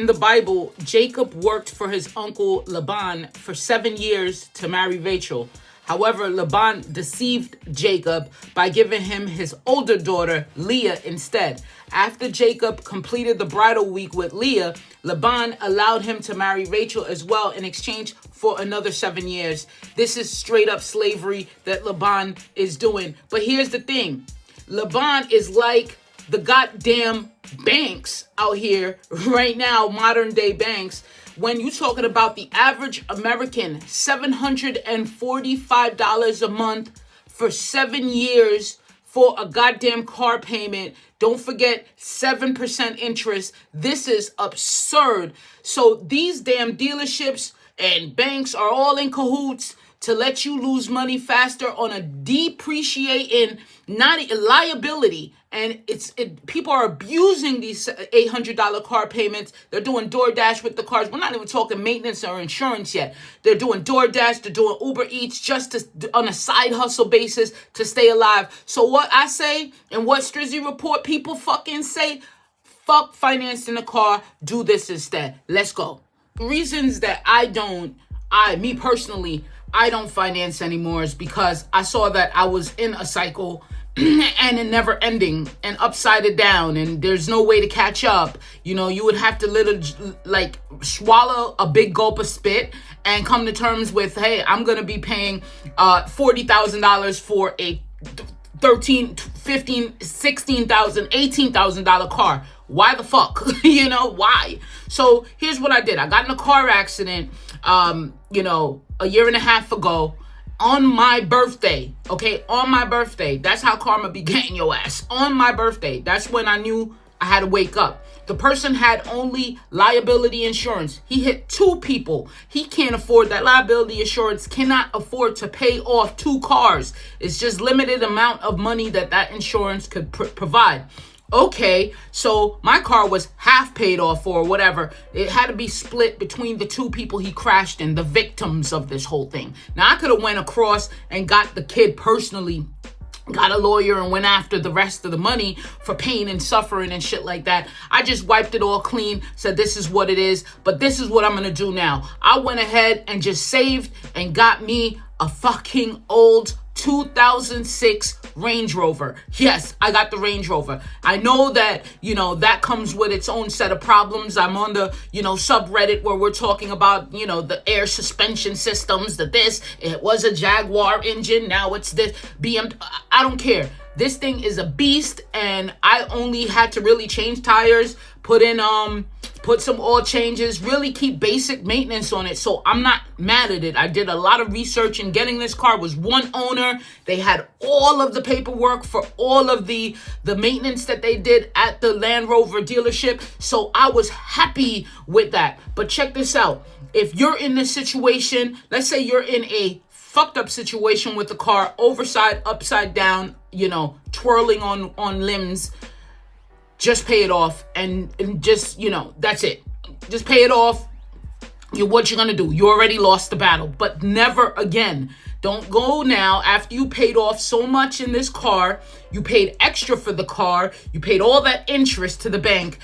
in the Bible, Jacob worked for his uncle Laban for 7 years to marry Rachel. However, Laban deceived Jacob by giving him his older daughter, Leah, instead. After Jacob completed the bridal week with Leah, Laban allowed him to marry Rachel as well in exchange for another 7 years. This is straight up slavery that Laban is doing. But here's the thing. Laban is like the goddamn banks out here right now, modern day banks. When you're talking about the average American, $745 a month for 7 years for a goddamn car payment. Don't forget 7% interest. This is absurd. So these damn dealerships and banks are all in cahoots to let you lose money faster on a depreciating liability. And people are abusing these $800 car payments. They're doing DoorDash with the cars. We're not even talking maintenance or insurance yet. They're doing DoorDash. They're doing Uber Eats just on a side hustle basis to stay alive. So what I say and what Strizzy Report people fucking say, fuck financing a car. Do this instead. Let's go. Reasons that I don't finance anymore is because I saw that I was in a cycle and it never ending and upside down, and there's no way to catch up. You would have to literally like swallow a big gulp of spit and come to terms with, hey, I'm going to be paying $40,000 for a $13,000, $15,000, $16,000, $18,000 car. Why the fuck? Why? So here's what I did. I got in a car accident, a year and a half ago on my birthday. Okay, on my birthday. That's how karma be getting your ass. On my birthday. That's when I knew I had to wake up. The person had only liability insurance. He hit 2 people. He can't afford that. Liability insurance cannot afford to pay off 2 cars. It's just limited amount of money that insurance could provide. Okay, so my car was half paid off or whatever. It had to be split between the 2 people he crashed in, the victims of this whole thing. Now, I could have went across and got the kid personally, got a lawyer and went after the rest of the money for pain and suffering and shit like that. I just wiped it all clean, said this is what it is, but this is what I'm going to do now. I went ahead and just saved and got me a fucking old 2006 Range Rover. Yes, I got the Range Rover. I know that, that comes with its own set of problems. I'm on the, subreddit where we're talking about, the air suspension systems, it was a Jaguar engine. Now it's this BMW. I don't care. This thing is a beast, and I only had to really change tires, put some oil changes, really keep basic maintenance on it. So I'm not mad at it. I did a lot of research in getting this car. It was one owner. They had all of the paperwork for all of the maintenance that they did at the Land Rover dealership. So I was happy with that. But check this out. If you're in this situation, let's say you're in a fucked up situation with the car, overside, upside down, twirling on limbs, just pay it off and just, that's it. Just pay it off. What you're going to do. You already lost the battle, but never again. Don't go now after you paid off so much in this car. You paid extra for the car. You paid all that interest to the bank.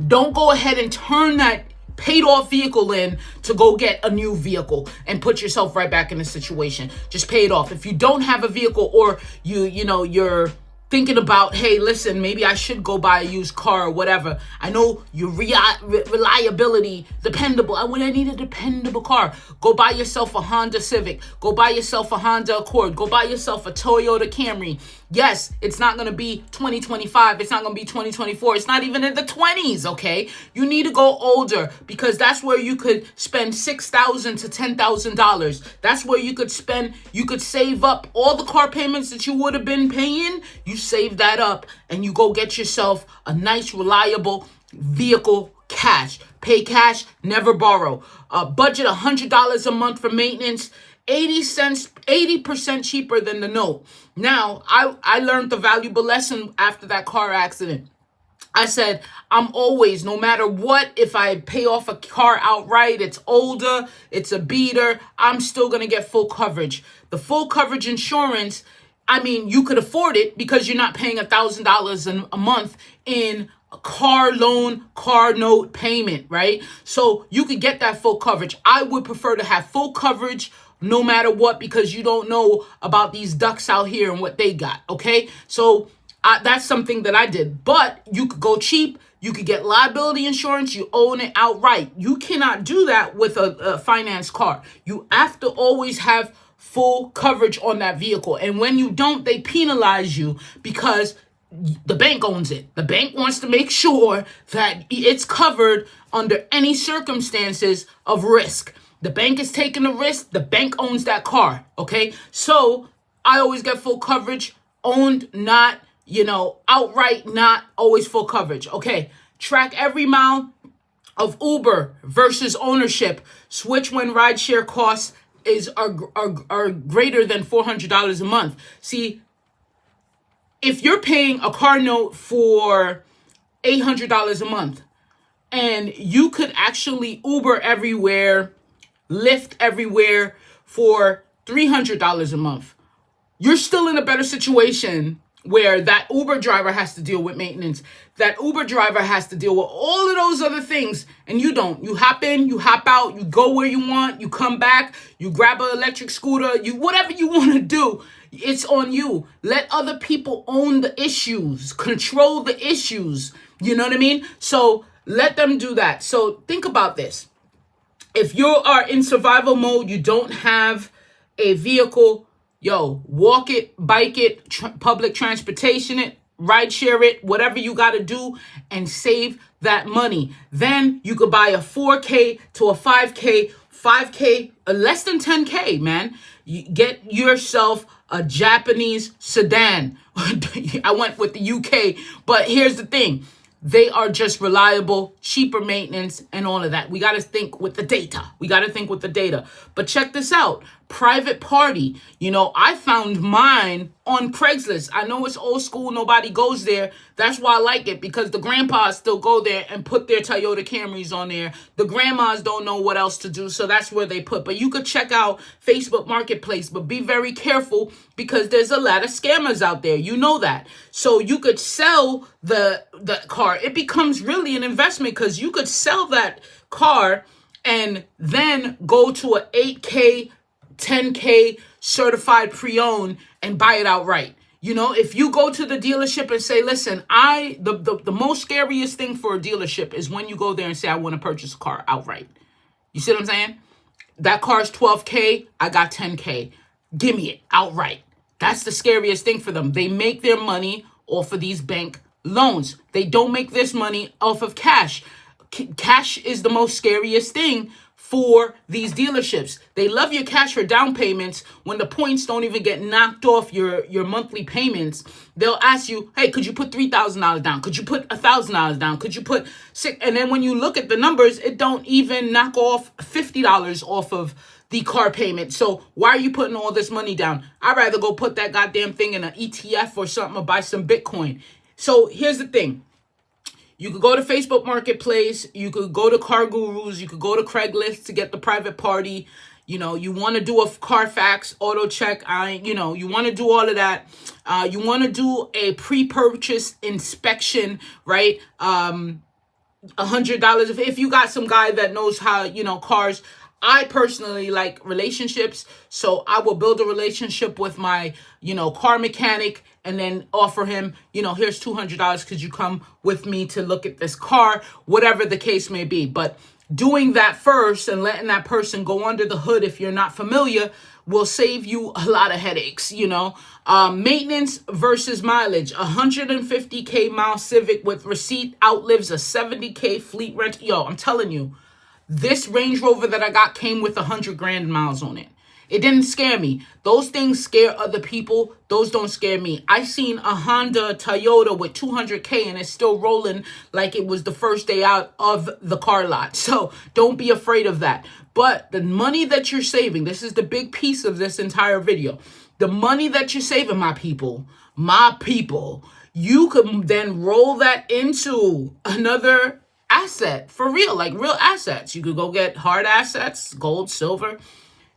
Don't go ahead and turn that paid off vehicle in to go get a new vehicle and put yourself right back in the situation. Just pay it off. If you don't have a vehicle, or you're thinking about, hey, listen, maybe I should go buy a used car or whatever. I know your reliability, dependable. When I need a dependable car, go buy yourself a Honda Civic. Go buy yourself a Honda Accord. Go buy yourself a Toyota Camry. Yes, it's not going to be 2025. It's not going to be 2024. It's not even in the 20s, okay? You need to go older, because that's where you could spend $6,000 to $10,000. That's where you could save up all the car payments that you would have been paying. You save that up and you go get yourself a nice, reliable vehicle cash. Pay cash, never borrow. Budget $100 a month for maintenance. 80% cheaper than the note. Now, I learned the valuable lesson after that car accident. I said, I'm always, no matter what, if I pay off a car outright, it's older, it's a beater, I'm still going to get full coverage. The full coverage insurance, you could afford it because you're not paying $1,000 a month in car loan, car note payment, right? So you could get that full coverage. I would prefer to have full coverage no matter what, because you don't know about these ducks out here and what they got, okay? So that's something that I did. But you could go cheap. You could get liability insurance. You own it outright. You cannot do that with a finance car. You have to always have full coverage on that vehicle. And when you don't, they penalize you because the bank owns it. The bank wants to make sure that it's covered under any circumstances of risk. The bank is taking the risk. The bank owns that car. Okay. So I always get full coverage, owned, not, outright, not always full coverage. Okay. Track every mile of Uber versus ownership. Switch when rideshare costs are greater than $400 a month. See, if you're paying a car note for $800 a month and you could actually Uber everywhere, Lyft everywhere for $300 a month, you're still in a better situation where that Uber driver has to deal with maintenance. That Uber driver has to deal with all of those other things. And you don't. You hop in, you hop out, you go where you want, you come back, you grab an electric scooter, whatever you want to do, it's on you. Let other people own the issues, control the issues. You know what I mean? So let them do that. So think about this. If you are in survival mode, you don't have a vehicle, walk it, bike it, public transportation it, ride share it, whatever you got to do, and save that money. Then you could buy a 4K to a 5K, less than 10K, man. You get yourself a Japanese sedan. I went with the UK, but here's the thing. They are just reliable, cheaper maintenance, and all of that. We got to think with the data. But check this out. Private party. I found mine on Craigslist. I know it's old school. Nobody goes there. That's why I like it, because the grandpas still go there and put their Toyota Camrys on there. The grandmas don't know what else to do, so that's where they put. But you could check out Facebook Marketplace, but be very careful because there's a lot of scammers out there. You know that. So you could sell the car. It becomes really an investment because you could sell that car and then go to a 8K, 10K certified pre-owned and buy it outright. If you go to the dealership and say, listen, the most scariest thing for a dealership is when you go there and say, I want to purchase a car outright. You see what I'm saying? That car's 12K, I got 10K. Give me it outright. That's the scariest thing for them. They make their money off of these bank loans. They don't make this money off of cash. Cash is the most scariest thing for these dealerships. They love your cash for down payments. When the points don't even get knocked off your monthly payments, they'll ask you, hey, could you put $3,000 down? Could you put $1,000 down? Could you put $6,000? And then when you look at the numbers, it don't even knock off $50 off of the car payment. So why are you putting all this money down? I'd rather go put that goddamn thing in an ETF or something, or buy some Bitcoin. So here's the thing. You could go to Facebook Marketplace. You could go to Car Gurus. You could go to Craigslist to get the private party. You want to do a Carfax auto check. You want to do all of that. You want to do a pre-purchase inspection, right? $100 if you got some guy that knows how, cars. I personally like relationships, so I will build a relationship with my, car mechanic and then offer him, here's $200. Could you come with me to look at this car? Whatever the case may be. But doing that first and letting that person go under the hood, if you're not familiar, will save you a lot of headaches, Maintenance versus mileage. 150K mile Civic with receipt outlives a 70K fleet rent. I'm telling you. This Range Rover that I got came with 100 grand miles on it. It didn't scare me. Those things scare other people. Those don't scare me. I seen a Honda Toyota with 200K and it's still rolling like it was the first day out of the car lot. So don't be afraid of that. But the money that you're saving, this is the big piece of this entire video. The money that you're saving, my people, you could then roll that into another asset for real, like real assets. You could go get hard assets, gold, silver.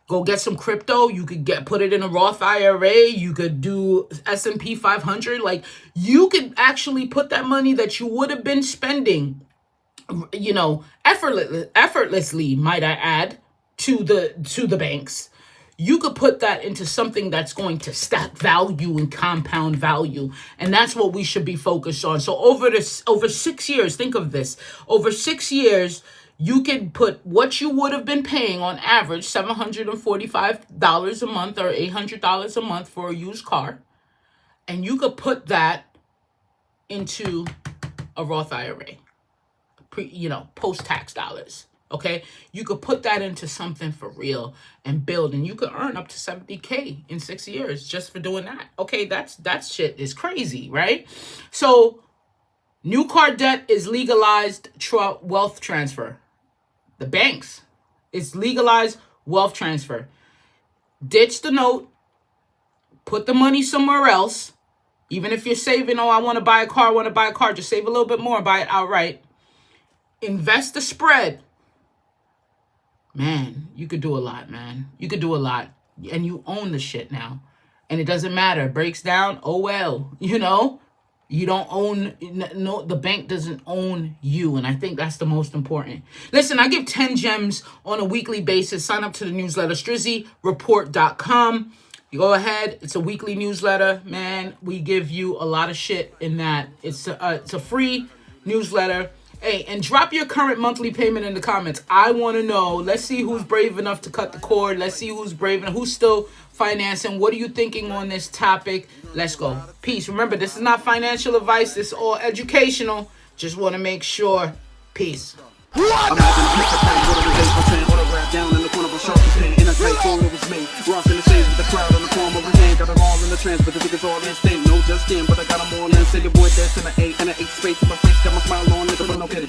Go get some crypto. You could put it in a Roth IRA. You could do S&P 500. Like, you could actually put that money that you would have been spending, effortlessly, might I add, to the banks. You could put that into something that's going to stack value and compound value. And that's what we should be focused on. So over 6 years, think of this. Over 6 years, you can put what you would have been paying on average, $745 a month or $800 a month for a used car. And you could put that into a Roth IRA, post-tax dollars. Okay, you could put that into something for real and build, and you could earn up to $70K in 6 years just for doing that. Okay, that shit is crazy, right? So, new car debt is legalized wealth transfer. The banks, it's legalized wealth transfer. Ditch the note, put the money somewhere else. Even if you're saving, I want to buy a car, just save a little bit more, buy it outright. Invest the spread. Man, you could do a lot, man. You could do a lot. And you own the shit now. And it doesn't matter. It breaks down. Oh, well, You don't own, no, the bank doesn't own you. And I think that's the most important. Listen, I give 10 gems on a weekly basis. Sign up to the newsletter, StrizzyReport.com. You go ahead. It's a weekly newsletter, man. We give you a lot of shit in that. It's a free newsletter. Hey, and drop your current monthly payment in the comments. I want to know. Let's see who's brave enough to cut the cord. Let's see who's brave enough. Who's still financing. What are you thinking on this topic? Let's go. Peace. Remember, this is not financial advice. This is all educational. Just want to make sure. Peace. I'm down in the corner of a shark pen. In a tight phone, it was me. Ross in the shades with the crowd on the palm of his hand. Got it all in the trance, but the tickets all instant. No just in, but I got them all in. Say your boy that's in an 8 and an 8 space. My face got my smile on it, but no kidding.